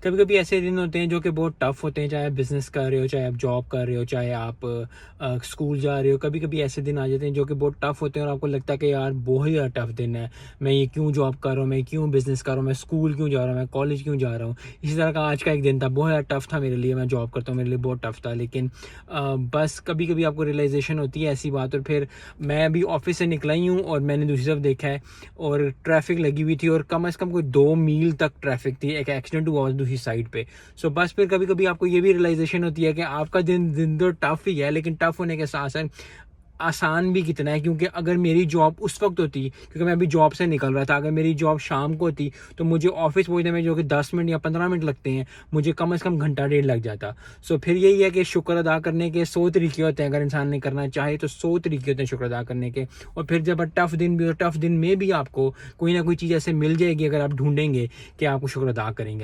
कभी कभी ऐसे दिन होते हैं जो कि बहुत टफ होते हैं, चाहे आप बिजनेस कर रहे हो, चाहे आप जॉब कर रहे हो, चाहे आप स्कूल जा रहे हो। कभी कभी ऐसे दिन आ जाते हैं जो कि बहुत टफ होते हैं और आपको लगता है कि यार बहुत ही ज़्यादा टफ दिन है, मैं ये क्यों जॉब कर रहा हूँ, मैं क्यों बिजनेस कर रहा हूँ, मैं स्कूल क्यों जा रहा हूँ, मैं कॉलेज क्यों जा रहा हूँ। इसी तरह का आज का एक दिन था, बहुत ज़्यादा टफ था मेरे लिए। मैं जॉब करता हूँ, मेरे लिए बहुत टफ था, लेकिन बस कभी कभी आपको रियलाइजेशन होती है ऐसी बात। और फिर मैं अभी ऑफिस से निकला ही हूँ और मैंने दूसरी तरफ देखा है और ट्रैफिक लगी हुई थी और कम से कम कोई 2 मील तक ट्रैफिक थी, एक एक्सीडेंट हुआ दूसरी साइड पे। सो बस फिर कभी कभी आपको ये भी रियलाइजेशन होती है कि आपका दिन दिन तो टफ ही है, लेकिन टफ होने के साथ साथ आसान भी कितना है। क्योंकि अगर मेरी जॉब उस वक्त होती, क्योंकि मैं अभी जॉब से निकल रहा था, अगर मेरी जॉब शाम को होती तो मुझे ऑफिस पहुंचने में जो कि 10 मिनट या 15 मिनट लगते हैं, मुझे कम से कम घंटा डेढ़ लग जाता। सो फिर यही है कि शुक्र अदा करने के 100 तरीके होते हैं। अगर इंसान ने करना चाहे तो 100 तरीके होते हैं शुक्र अदा करने के। और फिर जब टफ दिन भी हो, टफ दिन में भी आपको कोई ना कोई चीज़ ऐसे मिल जाएगी अगर आप ढूंढेंगे कि आपको शुक्र अदा करेंगे।